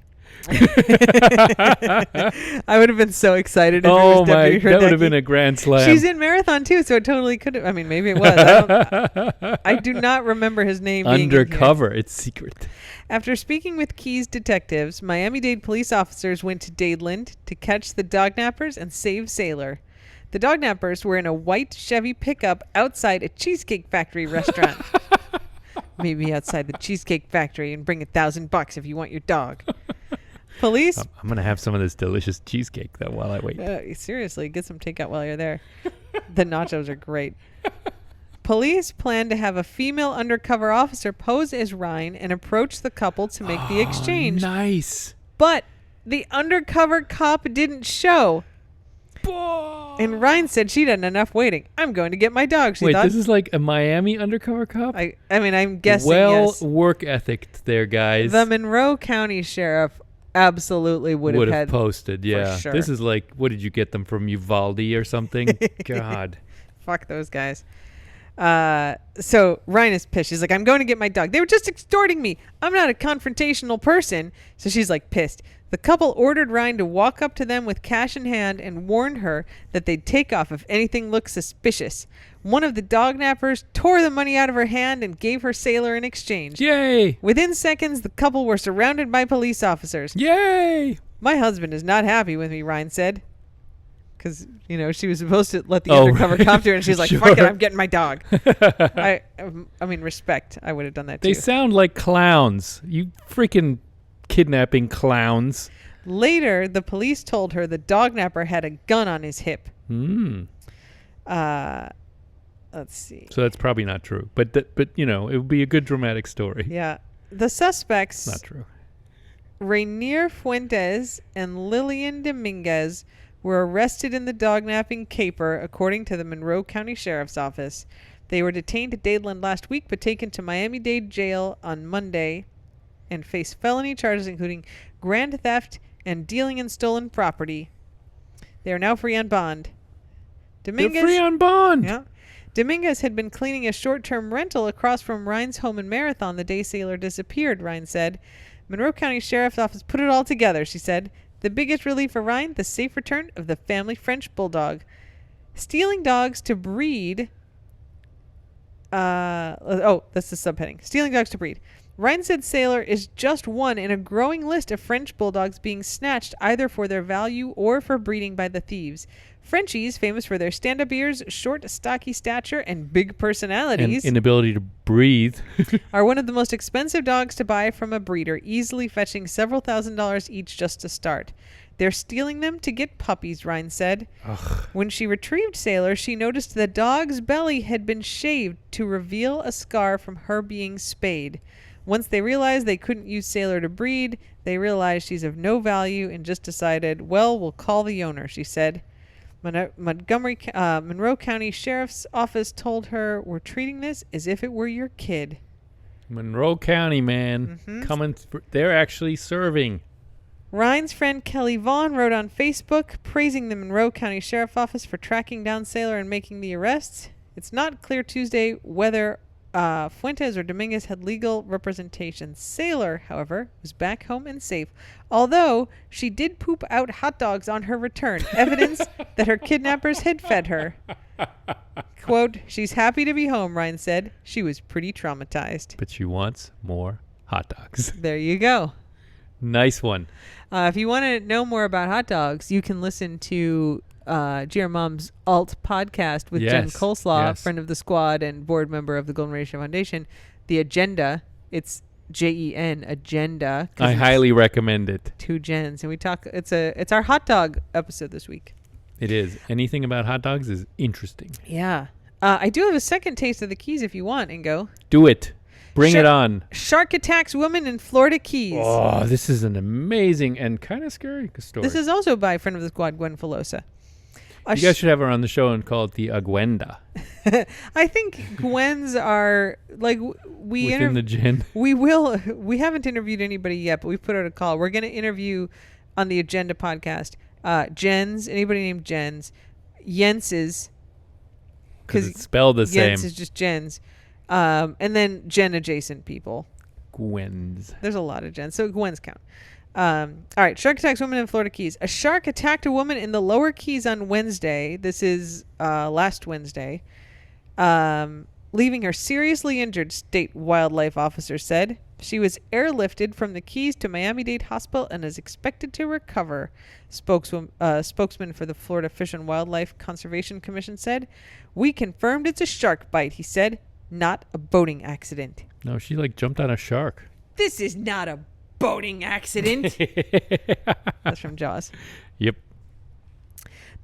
I would have been so excited if it Oh was my, Deputy that would have Hradecki. been a grand slam. She's in Marathon too, so it totally could have. I mean, maybe it was. I do not remember his name being in here. Undercover. It's secret. After speaking with Keys detectives, Miami-Dade police officers went to Dadeland to catch the dognappers and save Sailor. The dognappers were in a white Chevy pickup outside a Cheesecake Factory restaurant. Maybe outside the Cheesecake Factory and bring $1,000 if you want your dog. Police... I'm going to have some of this delicious cheesecake, though, while I wait. Seriously, get some takeout while you're there. The nachos are great. Police plan to have a female undercover officer pose as Ryan and approach the couple to make the exchange. Nice. But the undercover cop didn't show. And Ryan said she'd had enough waiting. I'm going to get my dog, she thought. Wait, this is like a Miami undercover cop? I mean, I'm guessing, yes. Work ethic there, guys. The Monroe County Sheriff absolutely would have posted, yeah. sure. This is like, what did you get them from, Uvalde or something? God. Fuck those guys. So Ryan is pissed. She's like, I'm going to get my dog. They were just extorting me. I'm not a confrontational person. So she's like pissed. The couple ordered Ryan to walk up to them with cash in hand and warned her that they'd take off if anything looked suspicious. One of the dognappers tore the money out of her hand and gave her Sailor in exchange. Yay! Within seconds, the couple were surrounded by police officers. Yay! My husband is not happy with me, Ryan said. Because, she was supposed to let the undercover cop do it, and she's like, Sure. fuck it, I'm getting my dog. I mean, respect. I would have done that too. They sound like clowns. You freaking kidnapping clowns. Later, the police told her the dognapper had a gun on his hip. Let's see. So that's probably not true. But it would be a good dramatic story. Yeah. The suspects, Not true. Rainier Fuentes and Lillian Dominguez, were arrested in the dognapping caper, according to the Monroe County Sheriff's Office. They were detained at Dadeland last week, but taken to Miami-Dade jail on Monday and face felony charges including grand theft and dealing in stolen property. They are now free on bond. They're free on bond. Yeah. Dominguez had been cleaning a short-term rental across from Ryan's home in Marathon the day Sailor disappeared, Ryan said. Monroe County Sheriff's Office put it all together, she said. The biggest relief for Ryan, the safe return of the family French bulldog. Stealing dogs to breed... that's the subheading. Stealing dogs to breed. Ryan said Sailor is just one in a growing list of French bulldogs being snatched either for their value or for breeding by the thieves. Frenchies, famous for their stand-up ears, short, stocky stature, and big personalities, and inability to breathe, are one of the most expensive dogs to buy from a breeder, easily fetching several $1,000s each just to start. They're stealing them to get puppies, Ryan said. Ugh. When she retrieved Sailor, she noticed the dog's belly had been shaved to reveal a scar from her being spayed. Once they realized they couldn't use Sailor to breed, they realized she's of no value and just decided, well, we'll call the owner, she said. Monroe County Sheriff's Office told her, we're treating this as if it were your kid. Monroe County, man. They're actually serving. Ryan's friend Kelly Vaughn wrote on Facebook, praising the Monroe County Sheriff's Office for tracking down Sailor and making the arrests. It's not clear Tuesday whether Fuentes or Dominguez had legal representation. Sailor, however, was back home and safe, although she did poop out hot dogs on her return, evidence that her kidnappers had fed her. Quote, she's happy to be home, Ryan said. She was pretty traumatized. But she wants more hot dogs. There you go. Nice one. If you want to know more about hot dogs, you can listen to GR Mom's Alt podcast with Jen Coleslaw, friend of the squad and board member of the Golden Ratio Foundation. The Agenda, it's JEN Agenda. I highly recommend it. 2 Jens, and we talk. It's our hot dog episode this week. It is. Anything about hot dogs is interesting. Yeah, I do have a second taste of the Keys if you want, Ingo. Do it. Bring it on. Shark attacks woman in Florida Keys. Oh, this is an amazing and kind of scary story. This is also by friend of the squad, Gwen Filosa. You guys should have her on the show and call it the Aguenda. I think Gwen's are like within the gin. We haven't interviewed anybody yet, but we've put out a call. We're going to interview on the Agenda podcast. Jens, anybody named Jens, Jens's, because it's spelled the same. Jens is just Jens, and then Jen adjacent people. Gwen's. There's a lot of Jens, so Gwen's count. All right. Shark attacks woman in Florida Keys. A shark attacked a woman in the Lower Keys on Wednesday. This is last Wednesday. Leaving her seriously injured, state wildlife officers said. She was airlifted from the Keys to Miami-Dade Hospital and is expected to recover. Spokesman for the Florida Fish and Wildlife Conservation Commission said, "We confirmed it's a shark bite," he said, "not a boating accident." No, she like jumped on a shark. This is not a boating accident. That's from Jaws. Yep.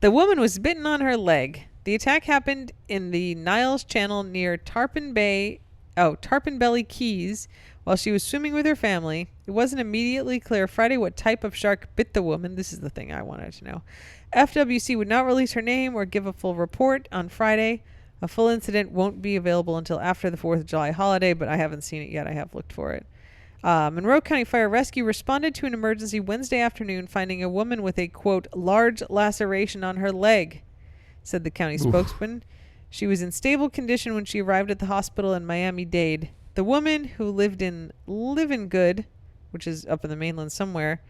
The woman was bitten on her leg. The attack happened in the Niles Channel near Tarpon Belly Keys while she was swimming with her family. It wasn't immediately clear Friday what type of shark bit the woman. This is the thing I wanted to know. FWC would not release her name or give a full report on Friday. A full incident won't be available until after the 4th of July holiday, but I haven't seen it yet. I have looked for it. Monroe County Fire Rescue responded to an emergency Wednesday afternoon, finding a woman with a, quote, large laceration on her leg, said the county spokesman. She was in stable condition when she arrived at the hospital in Miami-Dade. The woman, who lived in Living Good, which is up in the mainland somewhere,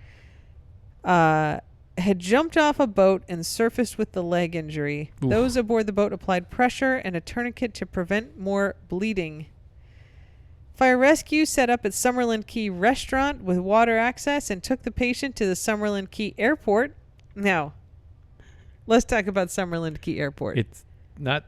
had jumped off a boat and surfaced with the leg injury. Oof. Those aboard the boat applied pressure and a tourniquet to prevent more bleeding. Fire Rescue set up at Summerlin Key Restaurant with water access and took the patient to the Summerlin Key Airport. Now, let's talk about Summerlin Key Airport. It's not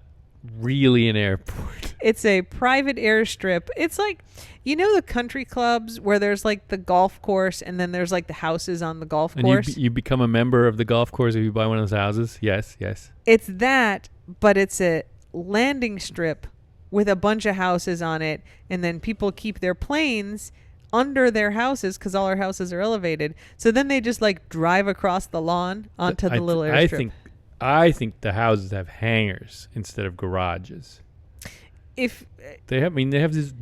really an airport. It's a private airstrip. It's like, you know, the country clubs where there's like the golf course and then there's like the houses on the golf course. And you become a member of the golf course if you buy one of those houses. Yes. It's that, but it's a landing strip with a bunch of houses on it, and then people keep their planes under their houses because all our houses are elevated. So then they just like drive across the lawn onto the little airstrip. I think the houses have hangars instead of garages. If they have these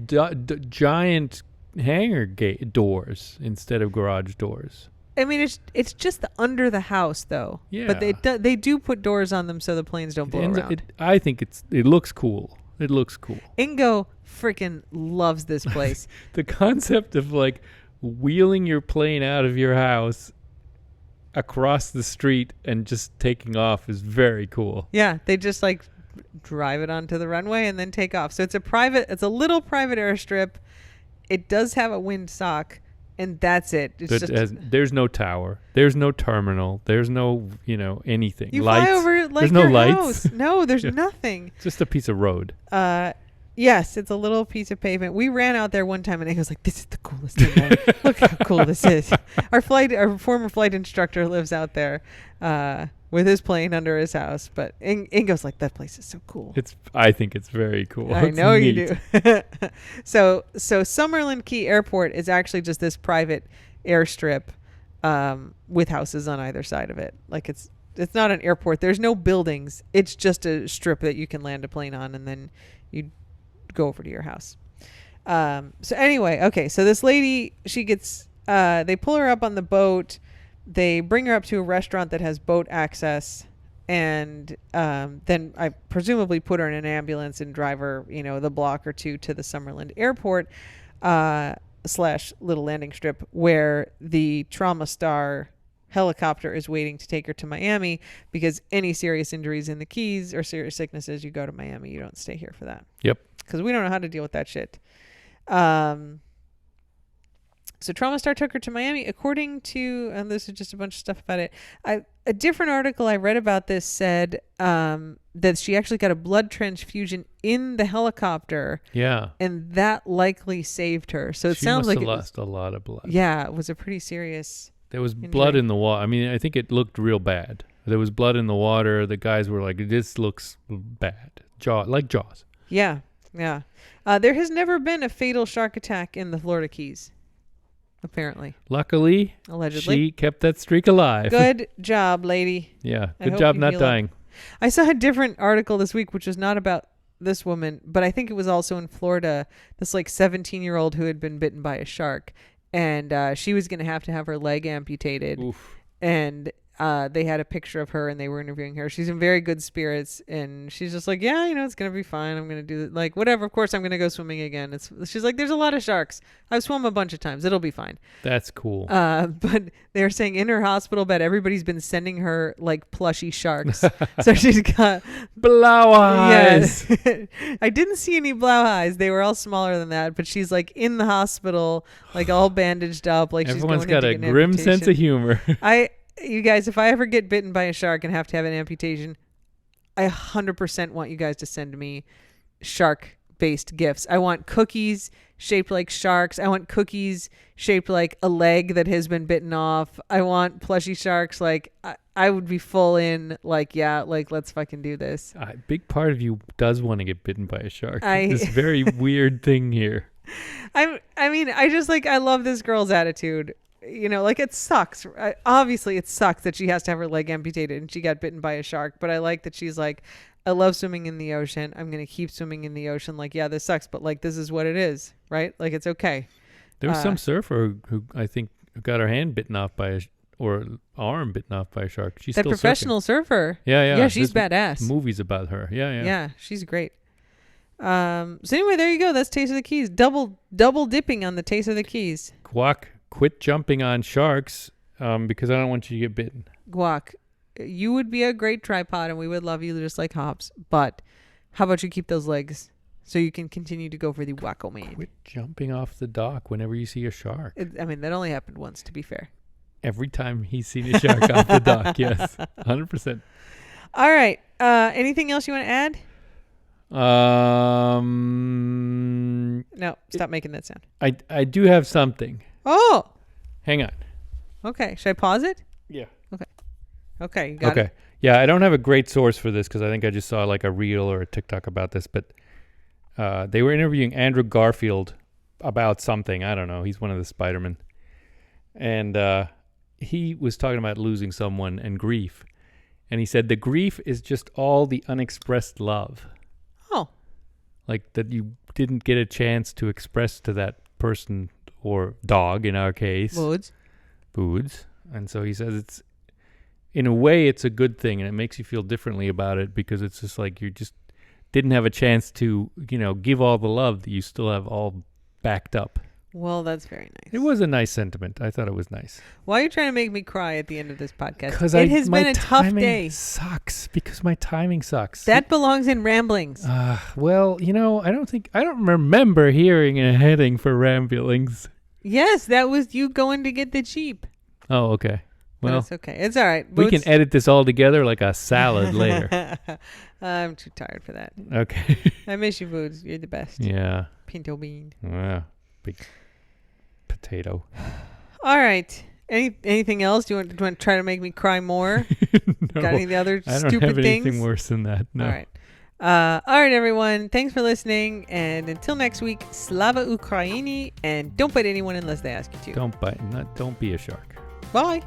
giant hangar doors instead of garage doors. I mean, it's just under the house though. Yeah. But they do put doors on them so the planes don't blow around. I think it looks cool. It looks cool. Ingo freaking loves this place. The concept of like wheeling your plane out of your house across the street and just taking off is very cool. Yeah, they just like drive it onto the runway and then take off. So it's a little private airstrip. It does have a windsock, and that's it. There's no tower. There's no terminal. There's no, anything. You lights. Fly over like there's your no lights. House. No, there's nothing. It's just a piece of road. Yes, it's a little piece of pavement. We ran out there one time, and it was like, "This is the coolest thing ever. Look how cool this is." Our former flight instructor lives out there with his plane under his house. But Ingo's like, "That place is so cool." I think it's very cool. I know you do. So Summerlin Key Airport is actually just this private airstrip with houses on either side of it. Like it's not an airport. There's no buildings. It's just a strip that you can land a plane on, and then you go over to your house. So anyway, okay. So this lady, she gets, they pull her up on the boat. They bring her up to a restaurant that has boat access. And then I presumably put her in an ambulance and drive her, the block or two to the Summerlin Airport / little landing strip where the Trauma Star helicopter is waiting to take her to Miami, because any serious injuries in the Keys or serious sicknesses, you go to Miami. You don't stay here for that. Yep. Because we don't know how to deal with that shit. So Trauma Star took her to Miami, according to, and this is just a bunch of stuff about it. A different article I read about this said that she actually got a blood transfusion in the helicopter. Yeah. And that likely saved her. So it she sounds like she lost a lot of blood. Yeah, it was a pretty serious There was injury. blood in the water. I mean, I think it looked real bad. There was blood in the water. The guys were like, "This looks bad." Like Jaws. Yeah. Yeah. There has never been a fatal shark attack in the Florida Keys, apparently. Luckily, allegedly, she kept that streak alive. Good job, lady. Yeah, good job not dying. I saw a different article this week, which was not about this woman, but I think it was also in Florida, this like 17-year-old who had been bitten by a shark, and she was going to have her leg amputated. Oof. And they had a picture of her and they were interviewing her. She's in very good spirits, and she's just like, yeah, it's gonna be fine. I'm gonna do like whatever. Of course, I'm gonna go swimming again. She's like, there's a lot of sharks. I've swum a bunch of times. It'll be fine. That's cool. But they were saying in her hospital bed, everybody's been sending her like plushy sharks. So she's got Blow eyes. Yeah. I didn't see any blow eyes. They were all smaller than that. But she's like in the hospital, like all bandaged up. Like Everyone's she's going got in a to get an grim sense of amputation. humor. You guys, if I ever get bitten by a shark and have to have an amputation, I 100% want you guys to send me shark-based gifts. I want cookies shaped like sharks. I want cookies shaped like a leg that has been bitten off. I want plushy sharks. Like I would be full in. Like yeah, like let's fucking do this. A big part of you does want to get bitten by a shark. I- This very weird thing here. I love this girl's attitude. Like it sucks. Obviously, it sucks that she has to have her leg amputated and she got bitten by a shark. But I like that she's like, I love swimming in the ocean. I'm going to keep swimming in the ocean. Like, yeah, this sucks, but like, this is what it is, right? Like, it's okay. There was some surfer who I think got her hand bitten off by or arm bitten off by a shark. She's that still professional surfer. Yeah. Yeah, she's There's badass. Movies about her. Yeah. Yeah, she's great. So anyway, there you go. That's Taste of the Keys. Double dipping on the Taste of the Keys. Guac, quit jumping on sharks because I don't want you to get bitten. Guac, you would be a great tripod and we would love you just like hops. But how about you keep those legs so you can continue to go for the wacko man? Quit jumping off the dock whenever you see a shark. That only happened once, to be fair. Every time he's seen a shark off the dock, yes. 100%. All right. Anything else you want to add? No, stop making that sound. I do have something. Oh, Hang on. okay. Should I pause it? Yeah. Okay, you got it. Yeah, I don't have a great source for this because I think I just saw like a reel or a TikTok about this, but they were interviewing Andrew Garfield about something. I don't know. He's one of the Spider-Men. And he was talking about losing someone and grief. And he said the grief is just all the unexpressed love. Oh. Like that you didn't get a chance to express to that person or dog in our case. Foods. And so he says it's, in a way, it's a good thing, and it makes you feel differently about it because it's just like you just didn't have a chance to, give all the love that you still have all backed up. Well, that's very nice. It was a nice sentiment. I thought it was nice. Why are you trying to make me cry at the end of this podcast? Because it has been a tough day. Sucks because my timing sucks. That belongs in ramblings. Well, I don't remember hearing a heading for ramblings. Yes, that was you going to get the Jeep. Oh, okay. Well, it's okay. It's all right. We can edit this all together like a salad later. I'm too tired for that. Okay. I miss you, Boots. You're the best. Yeah. Pinto bean. Yeah. Big potato. All right. Anything else? Do you want to try to make me cry more? No, Got any other I stupid don't have things? anything worse than that. No. All right. All right, everyone. Thanks for listening. And until next week, Slava Ukraini. And don't bite anyone unless they ask you to. Don't bite. Don't be a shark. Bye.